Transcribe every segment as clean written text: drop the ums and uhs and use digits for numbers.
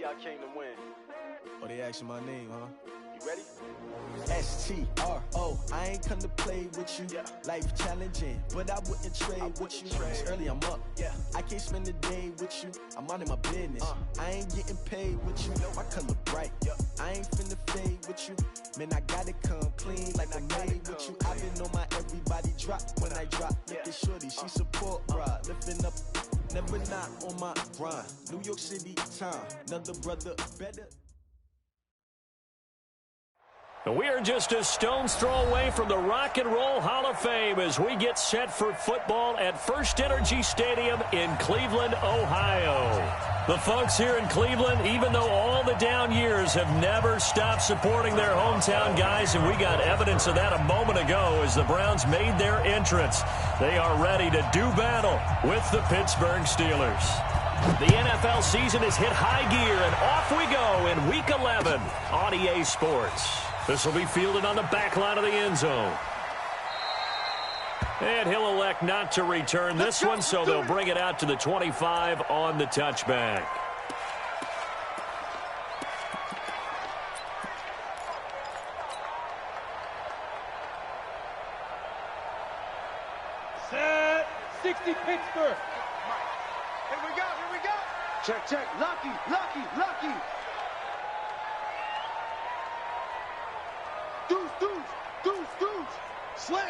I came to win. Oh, they asking my name, huh? You ready? S-T-R-O, I ain't come to play with you. Life challenging, but I wouldn't trade with you. It's early, I'm up. I can't spend the day with you. I'm out of my business. I ain't getting paid with you. My color bright. I ain't finna fade with you. Man, I gotta come clean like I made with you. I've been on my everybody drop when I drop. Look at shorty, she support rod. Lifting up, never not on my grind. New York City time, another brother better. We are just a stone's throw away from the Rock and Roll Hall of Fame as we get set for football at First Energy Stadium in Cleveland, Ohio. The folks here in Cleveland, even though all the down years, have never stopped supporting their hometown guys, and we got evidence of that a moment ago as the Browns made their entrance. They are ready to do battle with the Pittsburgh Steelers. The NFL season has hit high gear, and off we go in Week 11 on EA Sports. This will be fielded on the back line of the end zone. And he'll elect not to return this one, so they'll bring it out to the 25 on the touchback. Set 60 Pittsburgh. Here we go. Check, check. Lucky. Deuce. Slam.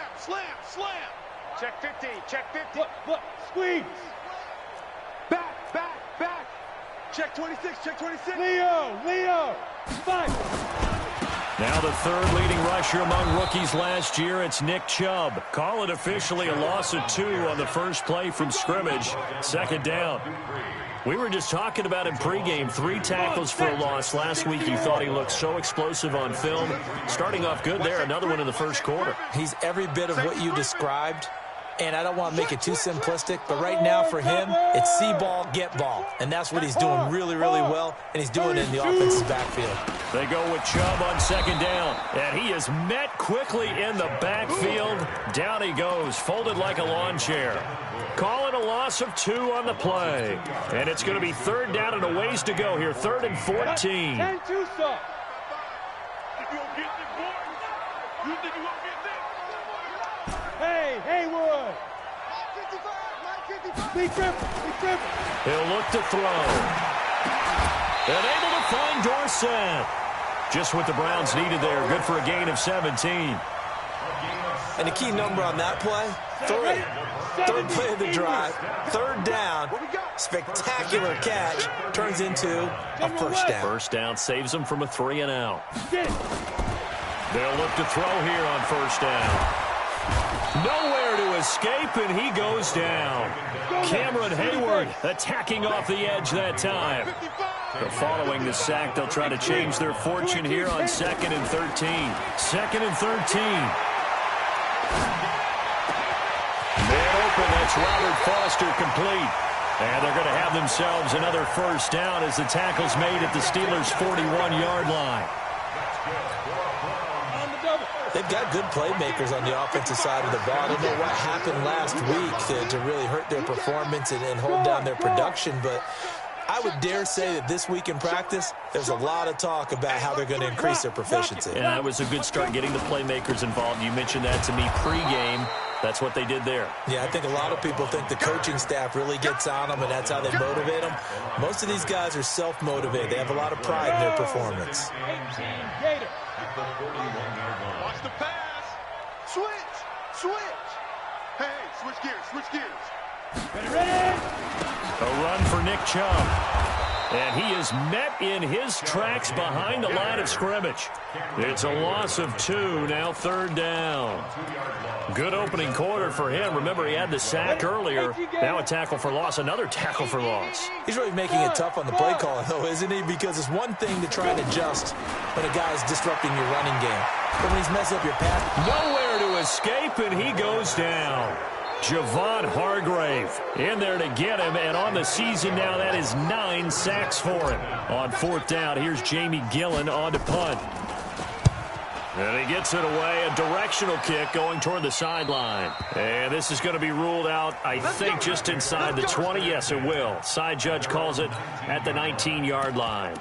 Check 50. Look. Squeeze. Back. Check 26. Leo. Spike. Now the third leading rusher among rookies last year, it's Nick Chubb. Call it officially a loss of 2 on the first play from scrimmage. Second down. We were just talking about him pregame. 3 tackles for a loss last week. You thought he looked so explosive on film. Starting off good there. Another one in the first quarter. He's every bit of what you described. And I don't want to make it too simplistic, but right now for him, it's see ball, get ball. And that's what he's doing really, really well, and he's doing it in the offensive backfield. They go with Chubb on second down, and he is met quickly in the backfield. Down he goes, folded like a lawn chair. Call it a loss of 2 on the play. And it's going to be third down and a ways to go here, 3rd and 14. 10-2 stop. Hey, Haywood. Be triple. He'll look to throw. And able to find Dorsett. Just what the Browns needed there. Good for a gain of 17. And the key number on that play, 3. Third play of the drive, third down, spectacular catch, turns into a first down. First down saves them from a 3 and out. They'll look to throw here on first down. Nowhere to escape, and he goes down. Cameron Hayward attacking off the edge that time. Following the sack, they'll try to change their fortune here on 2nd and 13. 2nd and 13. Man open, that's Robert Foster complete. And they're going to have themselves another first down as the tackle's made at the Steelers' 41-yard line. They've got good playmakers on the offensive side of the ball. I don't know what happened last week to really hurt their performance and hold down their production, but I would dare say that this week in practice, there's a lot of talk about how they're going to increase their proficiency. Yeah, it was a good start getting the playmakers involved. You mentioned that to me pregame. That's what they did there. Yeah, I think a lot of people think the coaching staff really gets on them, and that's how they motivate them. Most of these guys are self-motivated. They have a lot of pride in their performance. Watch the pass. Switch. Hey, switch gears. Ready. A run for Nick Chubb. And he is met in his tracks behind the line of scrimmage. It's a loss of 2, now third down. Good opening quarter for him. Remember, he had the sack earlier. Now a tackle for loss, another tackle for loss. He's really making it tough on the play calling, though, isn't he? Because it's one thing to try and adjust when a guy's disrupting your running game. But when he's messing up your pass, nowhere to escape, and he goes down. Javon Hargrave in there to get him, and on the season now, that is 9 sacks for him. On fourth down, here's Jamie Gillen on to punt. And he gets it away, a directional kick going toward the sideline. And this is going to be ruled out, I think, just inside the 20. Yes, it will. Side judge calls it at the 19-yard line.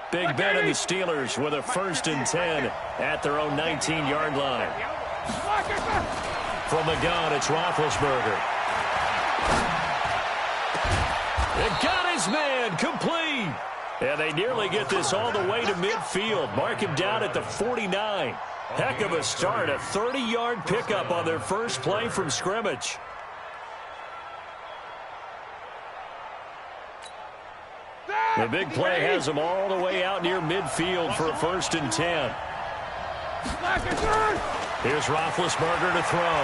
Big Ben and the Steelers with a 1st and 10 at their own 19-yard line. From the gun, it's Roethlisberger. It got his man complete. And they nearly get this all the way to midfield. Mark him down at the 49. Heck of a start, a 30-yard pickup on their first play from scrimmage. The big play has them all the way out near midfield for a 1st and 10. Here's Roethlisberger to throw.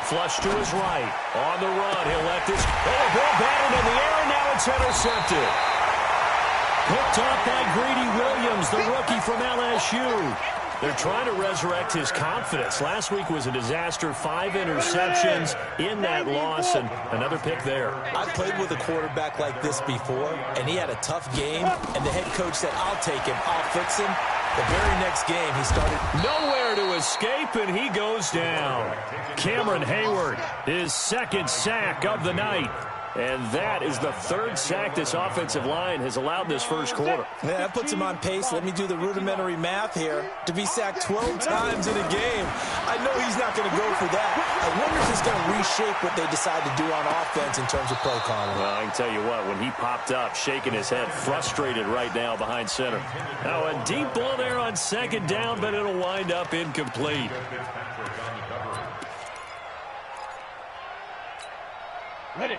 Flush to his right. On the run, he'll let this ball batted in the air, and now it's intercepted. Picked off by Greedy Williams, the rookie from LSU. They're trying to resurrect his confidence. Last week was a disaster. 5 interceptions in that loss, and another pick there. I've played with a quarterback like this before, and he had a tough game, and the head coach said, I'll take him, I'll fix him. The very next game, he started nowhere to escape, and he goes down. Cameron Hayward, his 2nd sack of the night. And that is the 3rd sack this offensive line has allowed this first quarter. Yeah, that puts him on pace. Let me do the rudimentary math here. To be sacked 12 times in a game, I know he's not going to go for that. I wonder if he's going to reshape what they decide to do on offense in terms of play calling. Well, I can tell you what, when he popped up, shaking his head, frustrated right now behind center. Now, a deep ball there on 2nd down, but it'll wind up incomplete.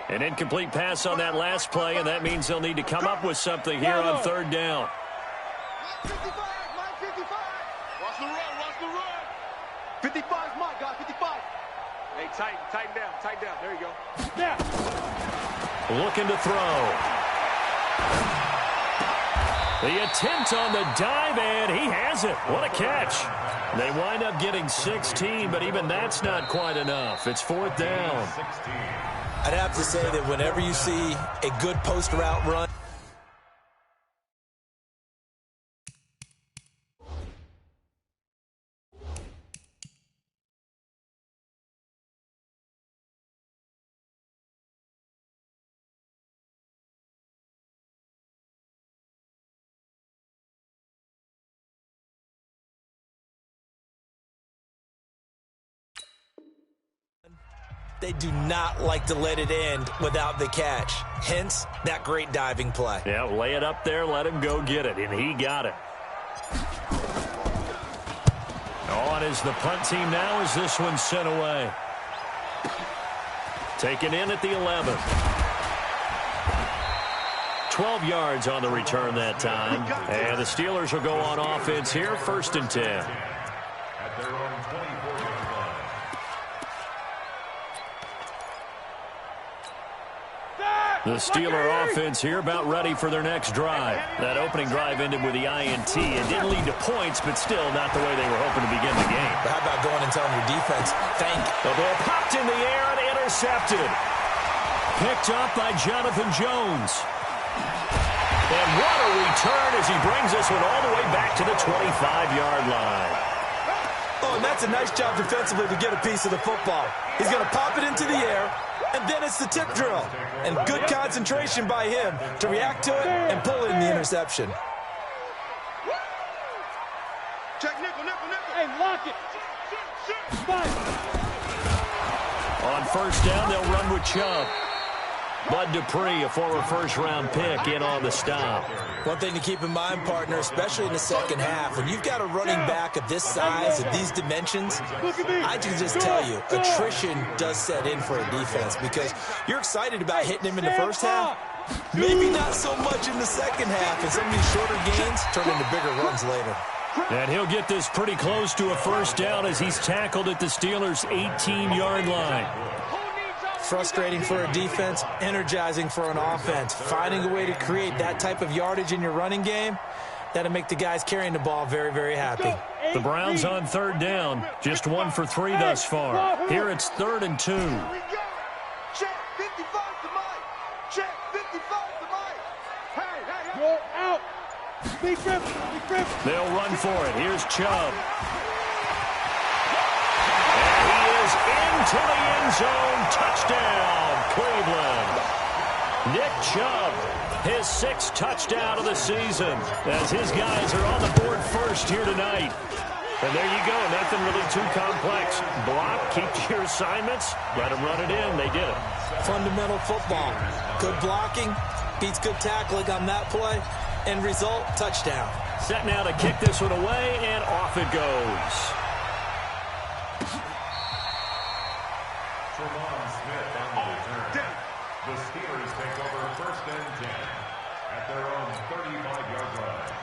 An incomplete pass on that last play, and that means they'll need to come up with something here on 3rd down. 55, line 55. Watch the run. 55 is mine, guys, 55. Hey, tighten down. There you go. Yeah. Looking to throw. The attempt on the dive, and he has it. What a catch. They wind up getting 16, but even that's not quite enough. It's 4th down. I'd have to say that whenever you see a good post route run, they do not like to let it end without the catch. Hence, that great diving play. Yeah, lay it up there, let him go get it, and he got it. On is the punt team now as this one's sent away. Taken in at the 11. 12 yards on the return that time. And the Steelers will go on offense here, 1st and 10. At their own 24-yard line. The Steeler offense here about ready for their next drive. That opening drive ended with the INT. It didn't lead to points, but still not the way they were hoping to begin the game. But how about going and telling your defense, thank you. The ball popped in the air and intercepted. Picked up by Jonathan Jones. And what a return as he brings this one all the way back to the 25-yard line. Oh, and that's a nice job defensively to get a piece of the football. He's going to pop it into the air, and then it's the tip drill. And good concentration by him to react to it and pull in the interception. Check nickel. Hey, lock it. On 1st down, they'll run with Chubb. Bud Dupree, a former first-round pick, in on the stop. One thing to keep in mind, partner, especially in the second half, when you've got a running back of this size, of these dimensions, I can just tell you, attrition does set in for a defense because you're excited about hitting him in the first half. Maybe not so much in the second half, and some of these shorter gains turn into bigger runs later. And he'll get this pretty close to a first down as he's tackled at the Steelers' 18-yard line. Frustrating for a defense, energizing for an offense. Finding a way to create that type of yardage in your running game, that'll make the guys carrying the ball very, very happy. The Browns on third down, just 1 for 3 thus far. Here it's 3rd and 2. Check 55 to Mike. Check 55 to Mike. Hey. Go out. Big grip. They'll run for it. Here's Chubb. And he is into the end zone. Touchdown, Cleveland. Nick Chubb, his 6th touchdown of the season, as his guys are on the board first here tonight. And there you go, nothing really too complex. Block, keep to your assignments, let them run it in. They did it. Fundamental football. Good blocking beats good tackling on that play. End result, touchdown. Set now to kick this one away, and off it goes. Smith on the return. The Steelers take over 1st and 10 at their own 35-yard line.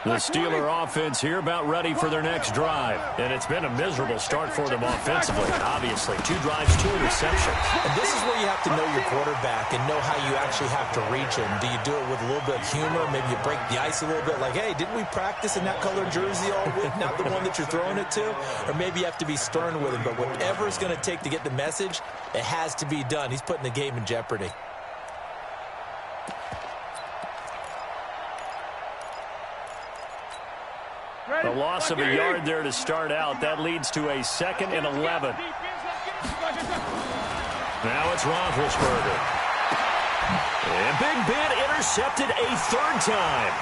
The Steeler offense here about ready for their next drive. And it's been a miserable start for them offensively, obviously. 2 drives, 2 interceptions. And this is where you have to know your quarterback and know how you actually have to reach him. Do you do it with a little bit of humor? Maybe you break the ice a little bit like, hey, didn't we practice in that colored jersey all week? Not the one that you're throwing it to? Or maybe you have to be stern with him. But whatever it's going to take to get the message, it has to be done. He's putting the game in jeopardy. A loss of a yard there to start out. That leads to a 2nd and 11. Now it's Roethlisberger. And Big Ben intercepted a 3rd time.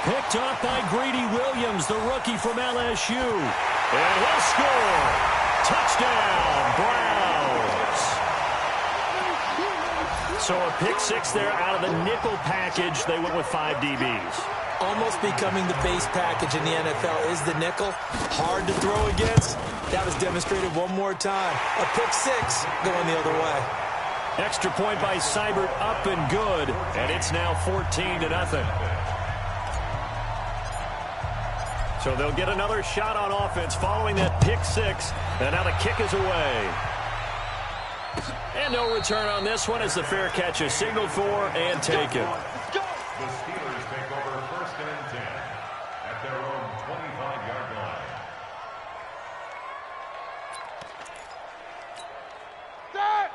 Picked off by Greedy Williams, the rookie from LSU. And he'll score. Touchdown, Browns. So a pick 6 there out of the nickel package. They went with 5 DBs. Almost becoming the base package in the NFL is the nickel. Hard to throw against. That was demonstrated one more time. A pick 6 going the other way. Extra point by Seibert, up and good. And it's now 14-0. So they'll get another shot on offense following that pick 6. And now the kick is away. And no return on this one as the fair catch is signaled for and taken. The Steelers take over 1st and 10 at their own 25-yard line.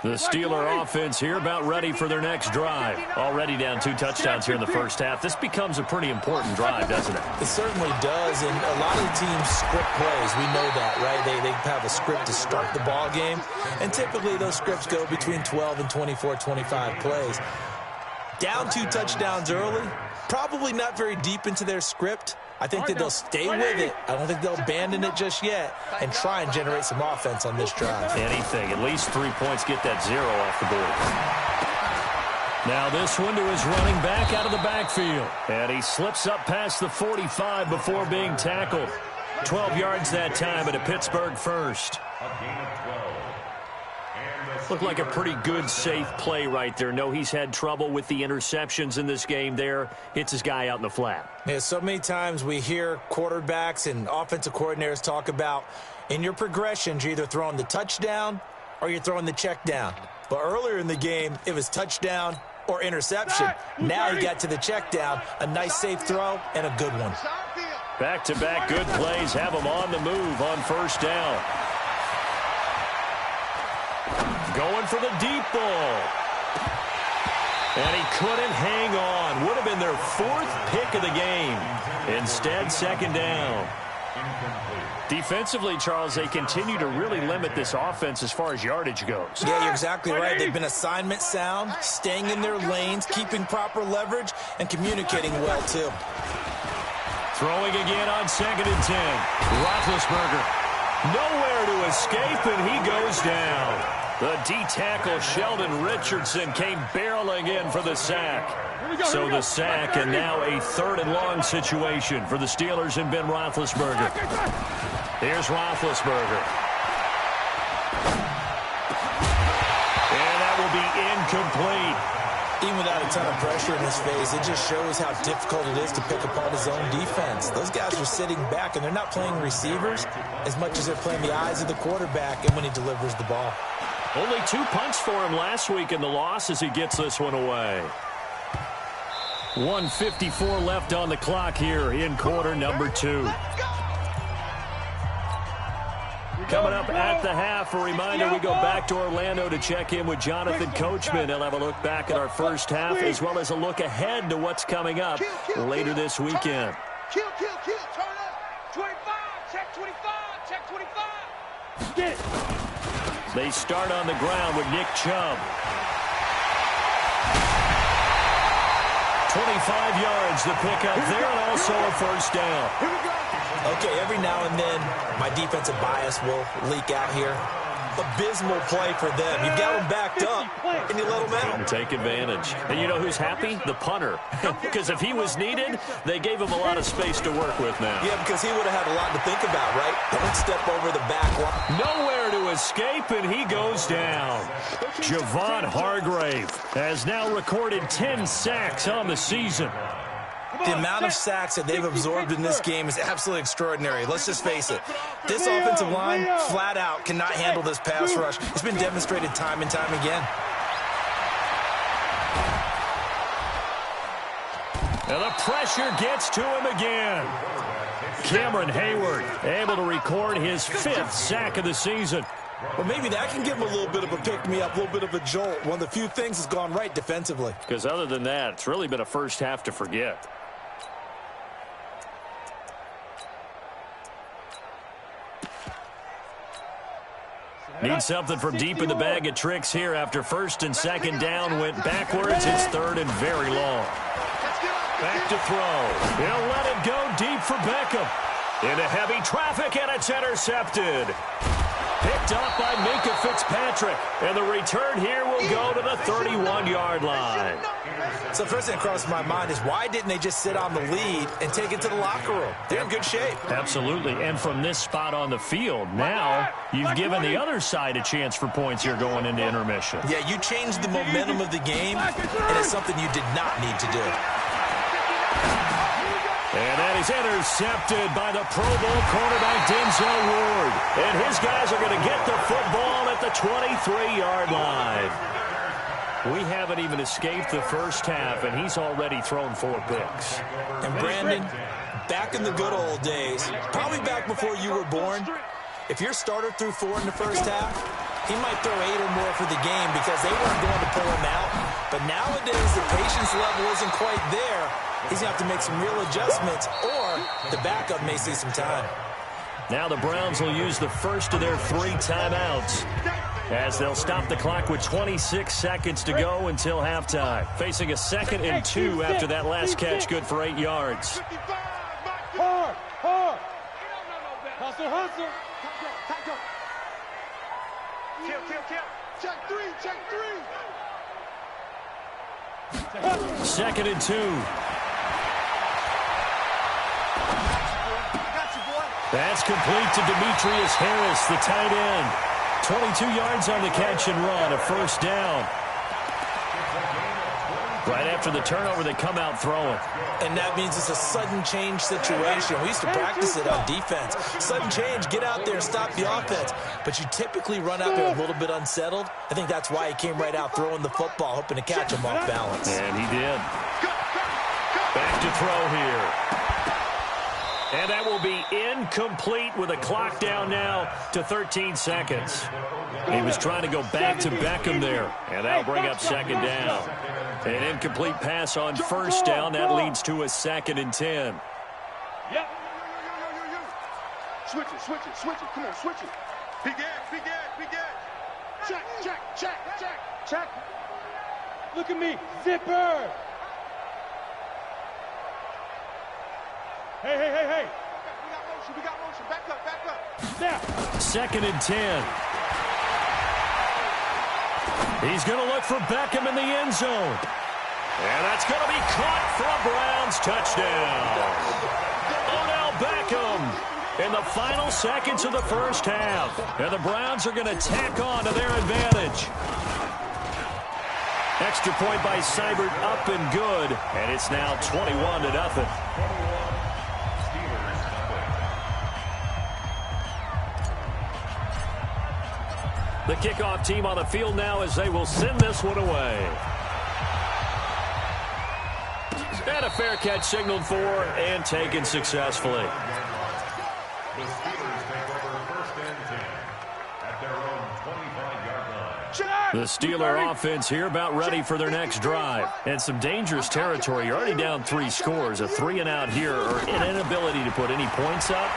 The Steeler offense here about ready for their next drive. Already down 2 touchdowns here in the first half. This becomes a pretty important drive, doesn't it? It certainly does, and a lot of the teams script plays. We know that, right? They have a script to start the ball game, and typically those scripts go between 12 and 24, 25 plays. Down 2 touchdowns early, probably not very deep into their script. I think that they'll stay with it. I don't think they'll abandon it just yet and try and generate some offense on this drive. Anything. At least 3 points, get that 0 off the board. Now this one to his running back out of the backfield. And he slips up past the 45 before being tackled. 12 yards that time at a Pittsburgh first. A gain of 12. Looked like a pretty good, safe play right there. No, he's had trouble with the interceptions in this game there. Hits his guy out in the flat. Yeah, so many times we hear quarterbacks and offensive coordinators talk about in your progressions, you're either throwing the touchdown or you're throwing the check down. But earlier in the game, it was touchdown or interception. Now he got to the check down, a nice safe throw, and a good one. Back-to-back good plays have him on the move on first down. Going for the deep ball. And he couldn't hang on. Would have been their 4th pick of the game. Instead, 2nd down. Defensively, Charles, they continue to really limit this offense as far as yardage goes. Yeah, you're exactly right. They've been assignment sound, staying in their lanes, keeping proper leverage, and communicating well, too. Throwing again on 2nd and 10. Roethlisberger. Nowhere to escape, and he goes down. The D-tackle Sheldon Richardson came barreling in for the sack. So the sack, and now a 3rd and long situation for the Steelers and Ben Roethlisberger. Here's Roethlisberger. And that be incomplete. Even without a ton of pressure in his face, it just shows how difficult it is to pick apart his own defense. Those guys are sitting back, and they're not playing receivers as much as they're playing the eyes of the quarterback and when he delivers the ball. Only 2 punts for him last week in the loss as he gets this one away. 1:54 left on the clock here in quarter number 2. Coming up at the half, a reminder, we go back to Orlando to check in with Jonathan Coachman. He'll have a look back at our first half as well as a look ahead to what's coming up later this weekend. Kill, turn up. 25, check 25, check 25. Get. They start on the ground with Nick Chubb. 25 yards the pickup there, and also a first down. Here we go. Okay, every now and then, my defensive bias will leak out here. Abysmal play for them. You've got them backed up, and you let them out. Take advantage. And you know who's happy? The punter. Because if he was needed, they gave him a lot of space to work with now. Yeah, because he would have had a lot to think about, right? Don't step over the back line. Nowhere to escape, and he goes down. Javon Hargrave has now recorded 10 sacks on the season. The amount of sacks that they've absorbed in this game is absolutely extraordinary. Let's just face it. This offensive line, flat out, cannot handle this pass rush. It's been demonstrated time and time again. And the pressure gets to him again. Cameron Hayward able to record his 5th sack of the season. Well, maybe that can give him a little bit of a pick-me-up, a little bit of a jolt. One of the few things that's gone right defensively. Because other than that, it's really been a first half to forget. Need something from deep in the bag of tricks here after first and second down went backwards. It's third and very long. Back to throw. He'll let it go deep for Beckham. Into heavy traffic, and it's intercepted. Picked up by Minka Fitzpatrick. And the return here will go to the 31-yard line. So first thing that crossed my mind is why didn't they just sit on the lead and take it to the locker room? They're in good shape. Absolutely. And from this spot on the field, now you've given the other side a chance for points here going into intermission. Yeah, you changed the momentum of the game, and it's something you did not need to do. And that is intercepted by the Pro Bowl cornerback Denzel Ward. And his guys are going to get the football at the 23-yard line. We haven't even escaped the first half, and he's already thrown 4 picks. And Brandon, back in the good old days, probably back before you were born, if your starter threw 4 in the first half, he might throw 8 or more for the game because they weren't going to pull him out. But nowadays, the patience level isn't quite there. He's going to have to make some real adjustments, or the backup may see some time. Now the Browns will use the first of their 3 timeouts as they'll stop the clock with 26 seconds to go until halftime. Facing a 2nd and 2 after that last catch, good for 8 yards. Hard. Hustle. Kill. Check 3. 2nd and 2. That's complete to Demetrius Harris, the tight end. 22 yards on the catch and run, a first down. Right after the turnover, they come out throwing. And that means it's a sudden change situation. We used to practice it on defense. Sudden change, get out there, stop the offense. But you typically run out there a little bit unsettled. I think that's why he came right out throwing the football, hoping to catch him off balance. And he did. Back to throw here. And that will be incomplete with a clock down now to 13 seconds. He was trying to go back to Beckham there, and that'll bring up 2nd down. An incomplete pass on first down. That leads to a 2nd and 10. Yep. Switch it. Come on, switch it. Big ass. Check. Look at me. Zipper. Hey. We got motion. Back up. Snap. 2nd and 10. He's going to look for Beckham in the end zone. And that's going to be caught for a Browns touchdown. Odell Beckham in the final seconds of the first half. And the Browns are going to tack on to their advantage. Extra point by Seibert, up and good, and it's now 21-0. The kickoff team on the field now as they will send this one away. And a fair catch signaled for and taken successfully. The Steelers take over 1st and 10 at their own 25-yard line. The Steeler offense here about ready for their next drive. And some dangerous territory. You're already down 3 scores. A 3-and-out here or an inability to put any points up.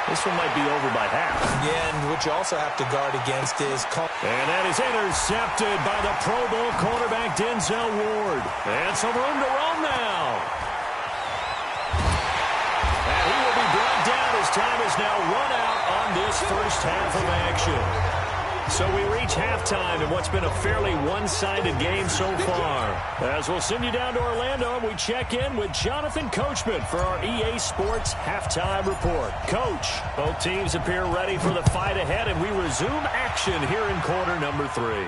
This one might be over by half. Yeah, and what you also have to guard against is... And that is intercepted by the Pro Bowl cornerback Denzel Ward. And some room to roam now. And he will be brought down as time is now run out on this first half of action. So we reach halftime in what's been a fairly one-sided game so far. As we'll send you down to Orlando, and we check in with Jonathan Coachman for our EA Sports Halftime Report. Coach, both teams appear ready for the fight ahead, and we resume action here in quarter number 3.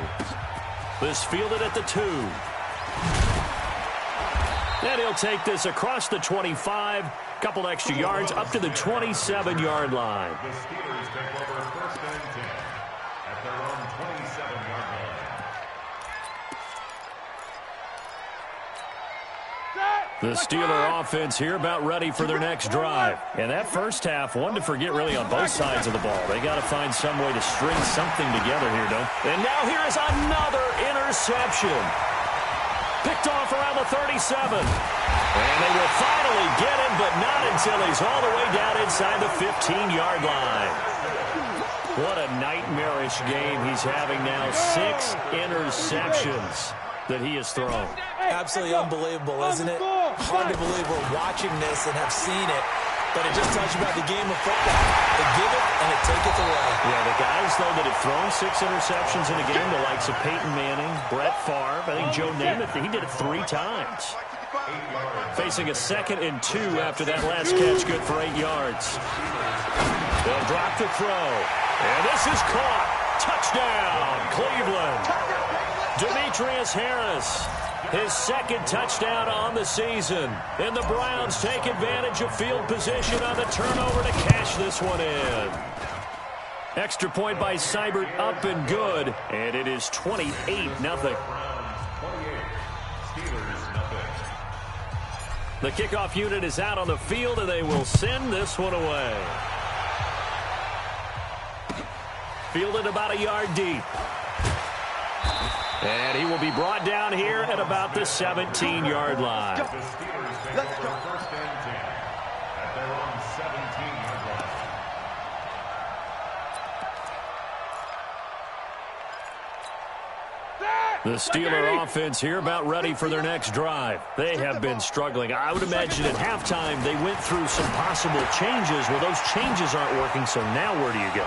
This fielded at the 2. And he'll take this across the 25, couple extra yards up to the 27-yard line. The Steelers take over 1st and 10 at their own 27-yard line. The Steeler offense here about ready for their next drive. And that first half, one to forget really on both sides of the ball. They got to find some way to string something together here, don't they? And now here is another interception. Picked off around the 37. And they will finally get him, but not until he's all the way down inside the 15-yard line. What a nightmarish game he's having now. 6 interceptions that he has thrown. Absolutely unbelievable, isn't it? Hard to believe we're watching this and have seen it, but it just tells you about the game of football. They give it and it taketh away. Yeah, the guys, though, that have thrown 6 interceptions in a game, the likes of Peyton Manning, Brett Favre, I think Joe Namath, he did it 3 times. Facing a 2nd and 2 after that last catch, good for 8 yards. They'll drop the throw, and this is caught. Touchdown, Cleveland. Demetrius Harris, his 2nd touchdown on the season. And the Browns take advantage of field position on the turnover to cash this one in. Extra point by Seibert, up and good. And it is 28-0. The kickoff unit is out on the field, and they will send this one away. Fielded about a yard deep. And he will be brought down here at about the 17-yard line. The Steelers take over 1st and 10 at their own 17-yard line. The Steeler offense here about ready for their next drive. They have been struggling. I would imagine at halftime they went through some possible changes. Well, those changes aren't working, so now where do you go?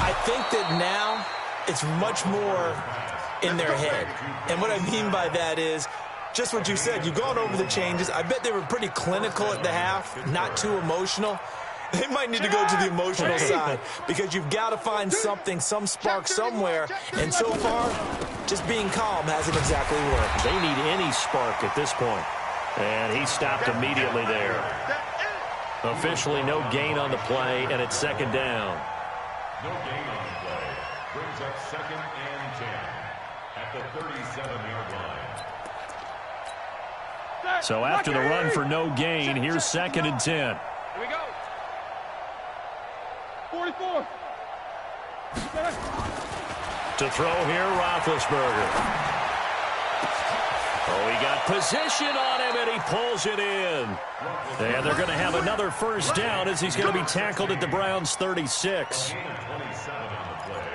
I think that now it's much more in their head. And what I mean by that is just what you said. You've gone over the changes. I bet they were pretty clinical at the half, not too emotional. They might need to go to the emotional side because you've got to find something, some spark somewhere. And so far, just being calm hasn't exactly worked. They need any spark at this point. And he stopped immediately there. Officially no gain on the play, and it's 2nd down. No gain on the play. Brings up 2nd and 10 at the 37-yard line. So after the run for no gain, here's 2nd and 10. Here we go. 44. To throw here, Roethlisberger. Oh, he got position on him, and he pulls it in. And they're going to have another first down as he's going to be tackled at the Browns' 36.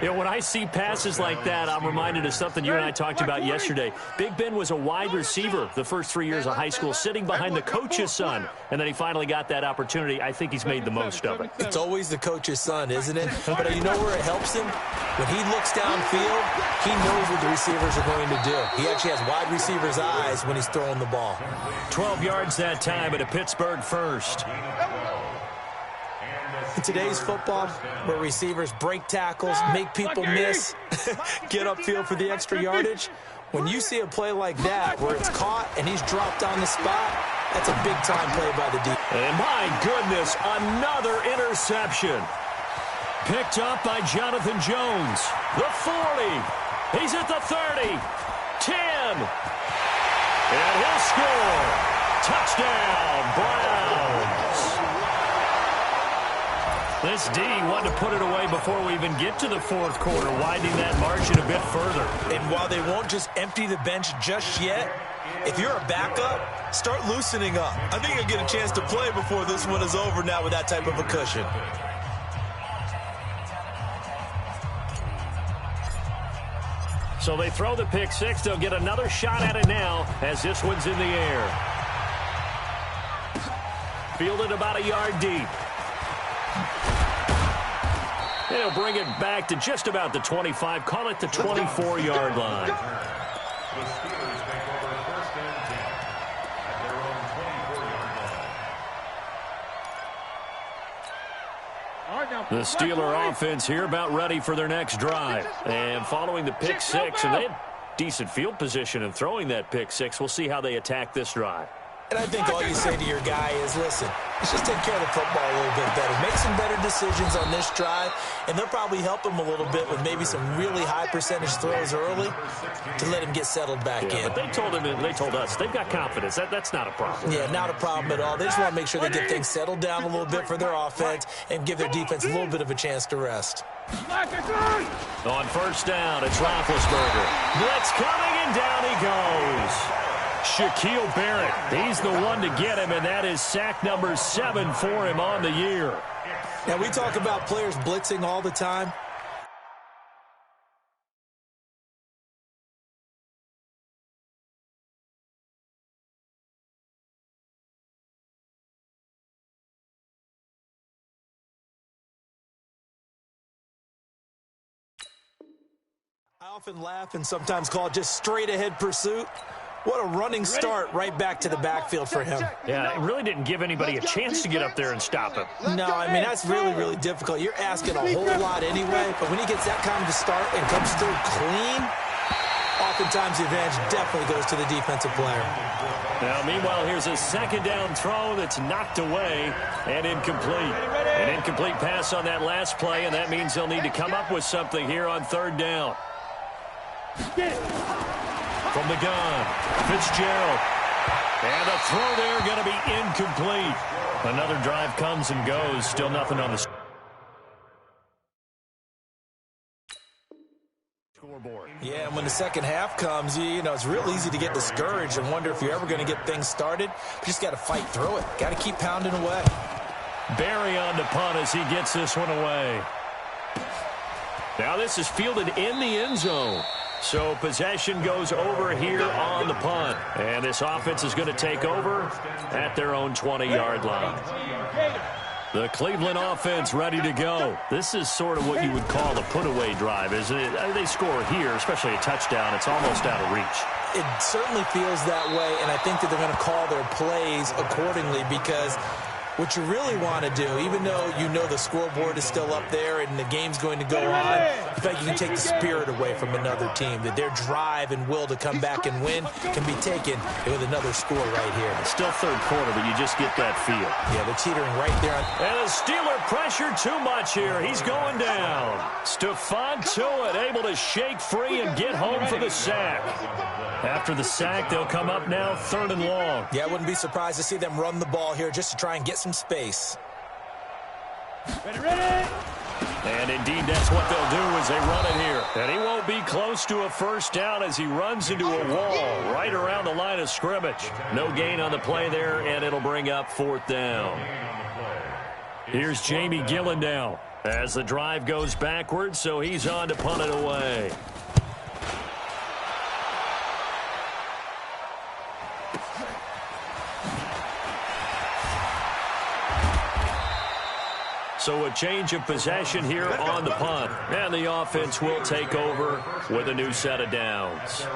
You know, when I see passes like that, I'm reminded of something you and I talked about yesterday. Big Ben was a wide receiver the first 3 years of high school, sitting behind the coach's son. And then he finally got that opportunity. I think he's made the most of it. It's always the coach's son, isn't it? But you know where it helps him? When he looks downfield, he knows what the receivers are going to do. He actually has wide receivers' eyes when he's throwing the ball. 12 yards that time at a Pittsburgh first. In today's football, where receivers break tackles, make people miss, get upfield for the extra yardage, When you see a play like that where it's caught and he's dropped on the spot, that's a big-time play by the defense. And my goodness, another interception. Picked up by Jonathan Jones. The 40. He's at the 30. 10. And he'll score. Touchdown, Browns. This D wanted to put it away before we even get to the fourth quarter, widening that margin a bit further. And while they won't just empty the bench just yet, if you're a backup, start loosening up. I think you'll get a chance to play before this one is over now with that type of a cushion. So they throw the pick six. They'll get another shot at it now as this one's in the air. Fielded about a yard deep. They'll bring it back to just about the 25. Call it the 24-yard line. The Steelers take over first and 10 at their own 24-yard line. The Steeler offense here about ready for their next drive. And following the pick six, and they had decent field position in throwing that pick six. We'll see how they attack this drive. And I think all you say to your guy is, listen, let's just take care of the football a little bit better. Make some better decisions on this drive, and they'll probably help him a little bit with maybe some really high percentage throws early to let him get settled back in. But they told him, and they told us, they've got confidence. That's not a problem. Yeah, not a problem at all. They just want to make sure they get things settled down a little bit for their offense and give their defense a little bit of a chance to rest. On first down, it's Roethlisberger. Blitz coming, and down he goes. Shaquille Barrett, he's the one to get him, and that is sack number 7 for him on the year. Now, we talk about players blitzing all the time. I often laugh and sometimes call it just straight-ahead pursuit. What a running start right back to the backfield for him. Yeah, it really didn't give anybody a chance to get up there and stop him. No, I mean, that's really, really difficult. You're asking a whole lot anyway, but when he gets that kind of a start and comes through clean, oftentimes the advantage definitely goes to the defensive player. Now, meanwhile, here's a second down throw that's knocked away and incomplete. An incomplete pass on that last play, and that means they'll need to come up with something here on third down. From the gun, Fitzgerald. And a throw there going to be incomplete. Another drive comes and goes. Still nothing on the scoreboard. Yeah, and when the second half comes, you know, it's real easy to get discouraged and wonder if you're ever going to get things started. You just got to fight through it. Got to keep pounding away. Barry on the punt as he gets this one away. Now this is fielded in the end zone. So possession goes over here on the punt. And this offense is going to take over at their own 20-yard line. The Cleveland offense ready to go. This is sort of what you would call a put-away drive, isn't it? They score here, especially a touchdown. It's almost out of reach. It certainly feels that way, and I think that they're going to call their plays accordingly because what you really want to do, even though you know the scoreboard is still up there and the game's going to go on, in fact, you can take the spirit away from another team, that their drive and will to come back and win can be taken with another score right here. It's still third quarter, but you just get that feel. Yeah, they're teetering right there. And the Steeler pressure too much here. He's going down. Stephon Tuitt able to shake free and get home for the sack. After the sack, they'll come up now third and long. Yeah, I wouldn't be surprised to see them run the ball here just to try and get some space. Ready. And indeed, that's what they'll do as they run it here. And he won't be close to a first down as he runs into a wall right around the line of scrimmage. No gain on the play there, and it'll bring up fourth down. Here's Jamie Gillen now as the drive goes backwards, so he's on to punt it away. So a change of possession here on the punt. And the offense will take over with a new set of downs.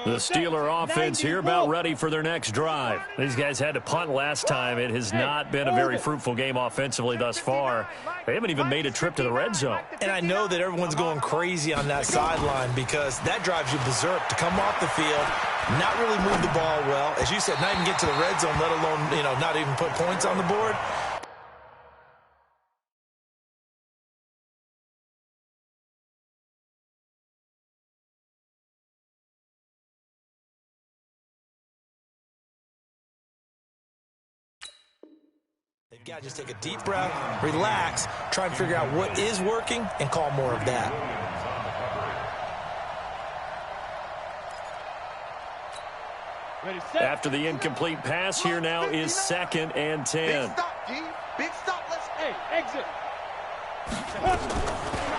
The Steeler offense here about ready for their next drive. These guys had to punt last time. It has not been a very fruitful game offensively thus far. They haven't even made a trip to the red zone. And I know that everyone's going crazy on that sideline because that drives you berserk to come off the field, not really move the ball well. As you said, not even get to the red zone, let alone, not even put points on the board. They've got to just take a deep breath, relax, try and figure out what is working, and call more of that. After the incomplete pass, here now is 2nd and 10. Big stop, G. Big stop. Let's exit.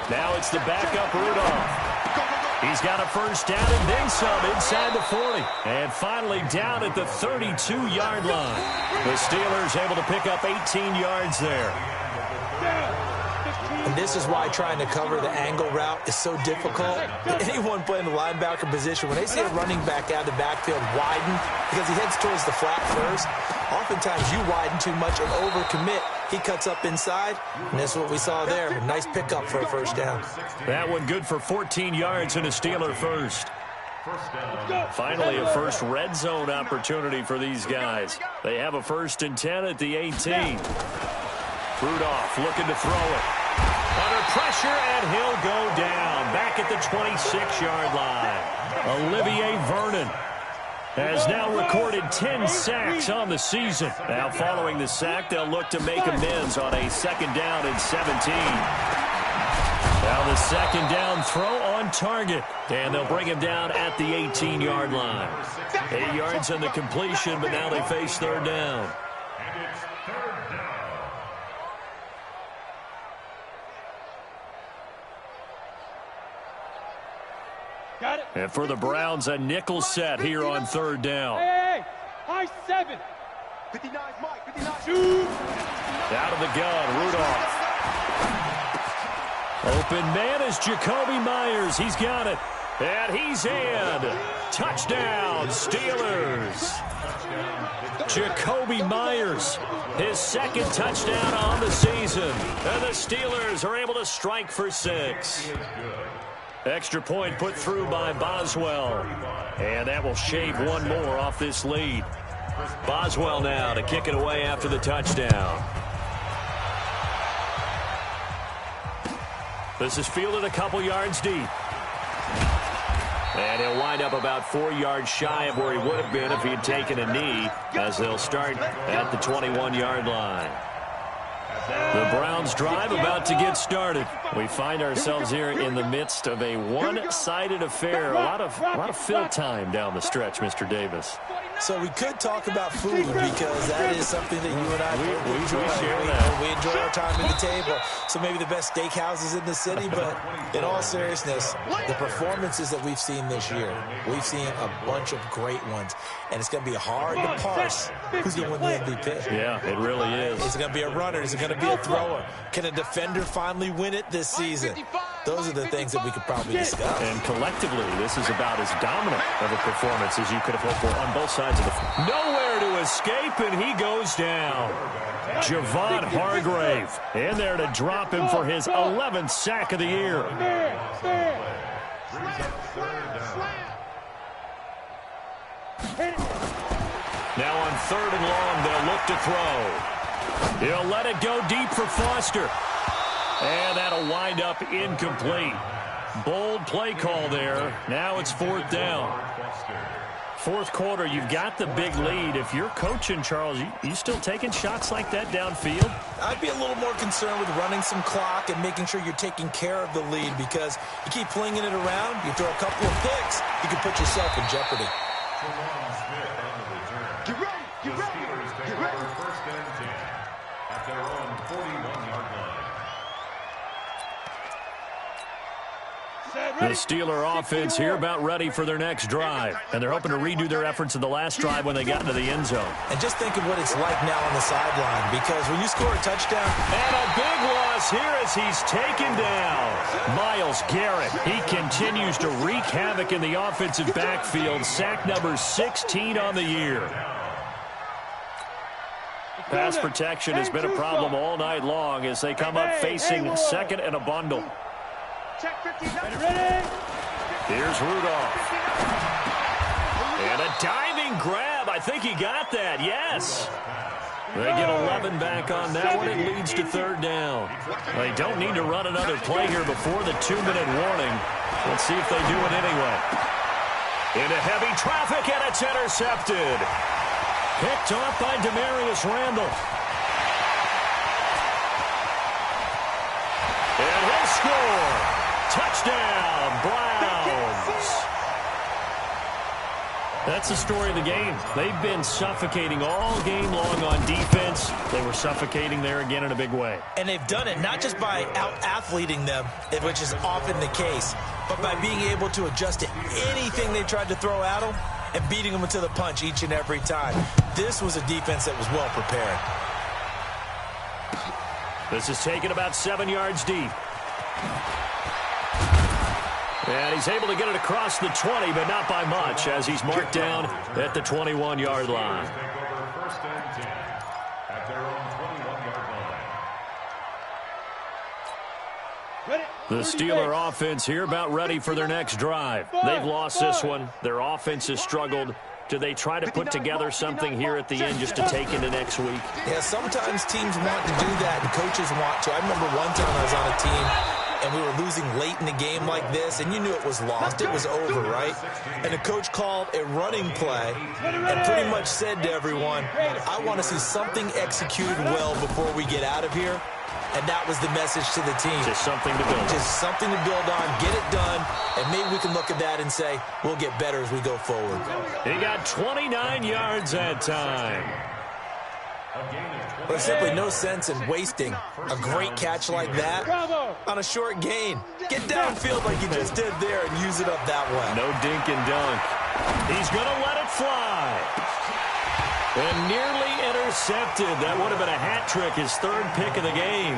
Now it's the backup Rudolph. He's got a first down and then some inside the 40. And finally down at the 32-yard line. The Steelers able to pick up 18 yards there. And this is why trying to cover the angle route is so difficult. Anyone playing the linebacker position, when they see a running back out of the backfield widen because he heads towards the flat first, oftentimes you widen too much and overcommit. He cuts up inside, and that's what we saw there. A nice pickup for a first down. That one good for 14 yards and a Steeler first. Finally, a first red zone opportunity for these guys. They have a 1st and 10 at the 18. Rudolph looking to throw it. Under pressure, and he'll go down. Back at the 26-yard line. Olivier Vernon has now recorded 10 sacks on the season. Now, following the sack, they'll look to make amends on a 2nd down and 17. Now the 2nd down throw on target. And they'll bring him down at the 18-yard line. 8 yards on the completion, but now they face 3rd down. And it's 3rd down. Got it. And for the Browns, a nickel set here on 3rd down. Hey, high 7. 59, Mike. 59. Shoot. Out of the gun, Rudolph. Open man is Jacoby Myers. He's got it. And he's in. Touchdown, Steelers. Jacoby Myers, his 2nd touchdown on the season. And the Steelers are able to strike for 6. Extra point put through by Boswell. And that will shave one more off this lead. Boswell now to kick it away after the touchdown. This is fielded a couple yards deep. And he'll wind up about 4 yards shy of where he would have been if he had taken a knee, as they'll start at the 21-yard line. The Browns drive about to get started. We find ourselves here in the midst of a one-sided affair. A lot of fill time down the stretch, Mr. Davis. So we could talk about food because that is something that you and I enjoy. We enjoy our time at the table. So maybe the best steakhouses in the city, but in all seriousness, the performances that we've seen this year, we've seen a bunch of great ones. And it's going to be hard to parse who's going to win the MVP. Yeah, it really is. Is it going to be a runner? Is it going to be a thrower? Can a defender finally win it this season? Those are the things that we could probably discuss. And collectively, this is about as dominant of a performance as you could have hoped for on both sides of the field. Nowhere to escape, and he goes down. Javon Hargrave in there to drop him for his 11th sack of the year. Now on 3rd and long, they'll look to throw. He'll let it go deep for Foster. And that'll wind up incomplete. Bold play call there. Now it's 4th down. 4th quarter, you've got the big lead. If you're coaching, Charles, you still taking shots like that downfield? I'd be a little more concerned with running some clock and making sure you're taking care of the lead, because you keep flinging it around, you throw a couple of picks, you can put yourself in jeopardy. Get ready. Get ready. Get ready. 1st and 10 at their own 41-yard line. The Steeler offense here about ready for their next drive. And they're hoping to redo their efforts in the last drive when they got into the end zone. And just think of what it's like now on the sideline, because when you score a touchdown. And a big loss here as he's taken down. Myles Garrett, he continues to wreak havoc in the offensive backfield. Sack number 16 on the year. Pass protection has been a problem all night long as they come up facing second and a bundle. Here's Rudolph. And a diving grab. I think he got that. Yes. They get 11 back on that one. It leads to third down. They don't need to run another play here before the 2-minute warning. Let's see if they do it anyway. Into heavy traffic, and it's intercepted. Picked off by Demarius Randall. And he'll score. Touchdown, Browns. That's the story of the game. They've been suffocating all game long on defense. They were suffocating there again in a big way. And they've done it not just by out-athleting them, which is often the case, but by being able to adjust to anything they tried to throw at them and beating them to the punch each and every time. This was a defense that was well prepared. This is taken about 7 yards deep. And he's able to get it across the 20, but not by much, as he's marked down at the 21-yard line. First and 10 at their own 21-yard line. The Steeler offense here about ready for their next drive. They've lost this one. Their offense has struggled. Do they try to put together something here at the end just to take into next week? Yeah, sometimes teams want to do that, and coaches want to. I remember one time I was on a team, and we were losing late in the game like this, and you knew it was lost. It was over, right? And the coach called a running play and pretty much said to everyone, I want to see something executed well before we get out of here. And that was the message to the team. Just something to build on. Just something to build on, get it done, and maybe we can look at that and say, we'll get better as we go forward. He got 29 yards that time. There's simply no sense in wasting a great catch like that on a short gain. Get downfield like you just did there and use it up that way. No dink and dunk. He's going to let it fly. And nearly intercepted. That would have been a hat trick, his third pick of the game.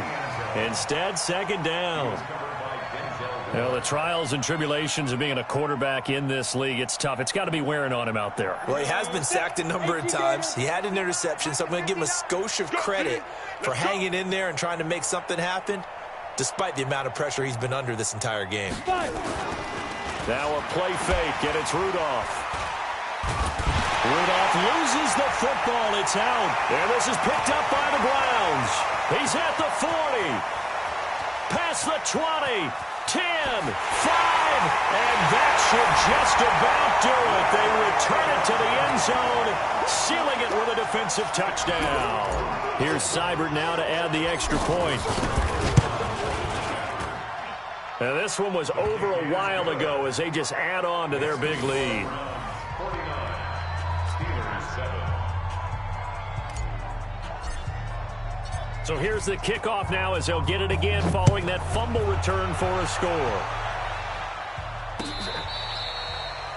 Instead, second down. Well, the trials and tribulations of being a quarterback in this league, it's tough. It's got to be wearing on him out there. Well, he has been sacked a number of times. He had an interception, so I'm going to give him a skosh of credit for hanging in there and trying to make something happen, despite the amount of pressure he's been under this entire game. Now a play fake, and it's Rudolph. Rudolph loses the football. It's out. And this is picked up by the Browns. He's at the 40. Past the 20. 10, 5, and that should just about do it. They return it to the end zone, sealing it with a defensive touchdown. Here's Seibert now to add the extra point. Now this one was over a while ago as they just add on to their big lead. 49, Steelers 7. So here's the kickoff now as they'll get it again following that fumble return for a score.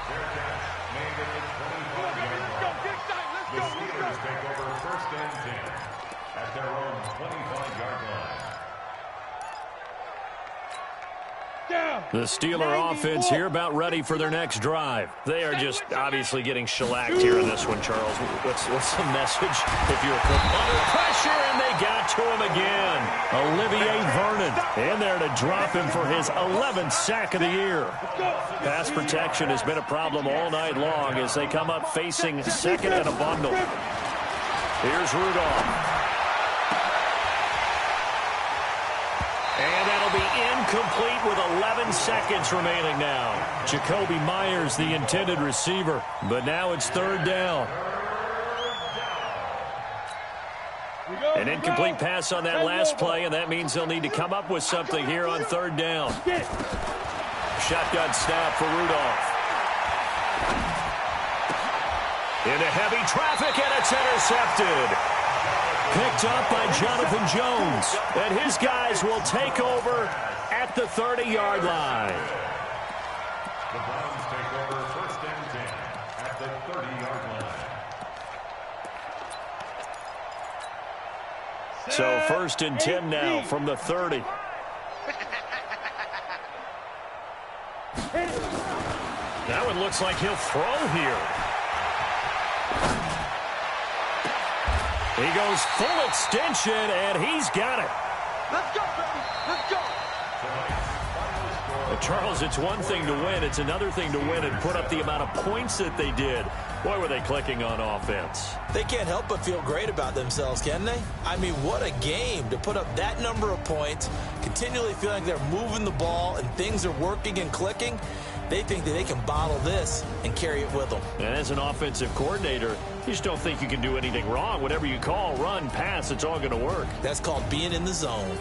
Their catch made at the 25-yard line. The Steelers take over first and 10 at their own 25-yard line. The Steeler offense here about ready for their next drive. They are just obviously getting shellacked here in this one, Charles. What's the message? If you're under pressure, and they got to him again. Olivier Vernon in there to drop him for his 11th sack of the year. Pass protection has been a problem all night long as they come up facing second and a bundle. Here's Rudolph. And that'll be incomplete with 11 seconds remaining now. Jacoby Myers, the intended receiver, but now it's third down. An incomplete pass on that last play, and that means they'll need to come up with something here on third down. Shotgun snap for Rudolph. Into heavy traffic, and it's intercepted. Picked up by Jonathan Jones. And his guys will take over at the 30-yard line. The Browns take over 1st and 10 at the 30-yard line. So 1st and 10 now from the 30. Now it looks like he'll throw here. He goes full extension, and he's got it. Let's go, baby. Let's go. Charles, it's one thing to win. It's another thing to win and put up the amount of points that they did. Boy, were they clicking on offense. They can't help but feel great about themselves, can they? I mean, what a game to put up that number of points, continually feeling like they're moving the ball and things are working and clicking. They think that they can bottle this and carry it with them. And as an offensive coordinator, you just don't think you can do anything wrong. Whatever you call, run, pass, it's all going to work. That's called being in the zone.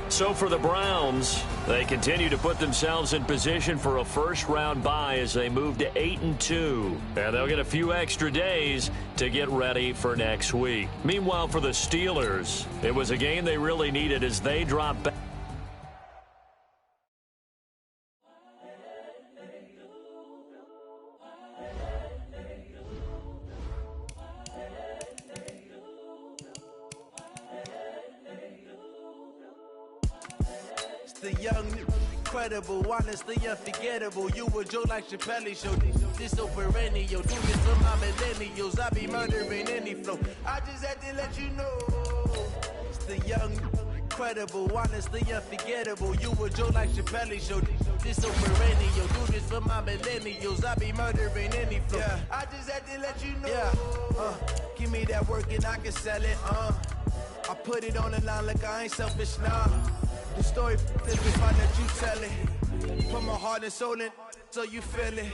So for the Browns, they continue to put themselves in position for a first-round bye as they move to 8-2. And they'll get a few extra days to get ready for next week. Meanwhile, for the Steelers, it was a game they really needed as they dropped back. The young, incredible, honestly unforgettable. You a Joe like Chappelle show. This so perennial. Do this for my millennials. I be murdering any flow. I just had to let you know. It's the young, incredible, honestly unforgettable. You a Joe like Chappelle show. This so perennial. Do this for my millennials. I be murdering any flow. Yeah. I just had to let you know. Yeah. Give me that work and I can sell it. I put it on the line like I ain't selfish, nah. The story is the fun that you tell it. Put my heart and soul in so you feel it.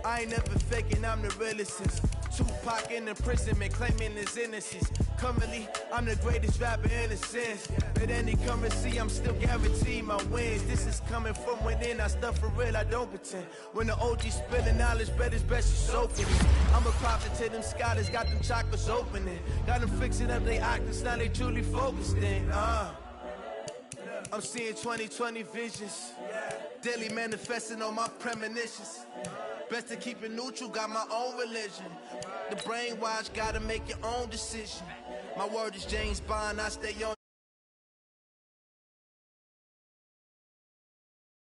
I ain't never faking, I'm the realest since Tupac in imprisonment, claiming his innocence. Currently, I'm the greatest rapper in a sense. At any currency, I'm still guaranteed my wins. This is coming from within, I stuff for real, I don't pretend. When the OG spilling knowledge, bet it's best you soaking it. I'm a prophet to them scholars, got them chakras opening. Got them fixing up they octaves, now they truly focused in. I'm seeing 2020 visions, daily manifesting on my premonitions. Best to keep it neutral, got my own religion. The brainwash, gotta make your own decision. My word is James Bond, I stay on.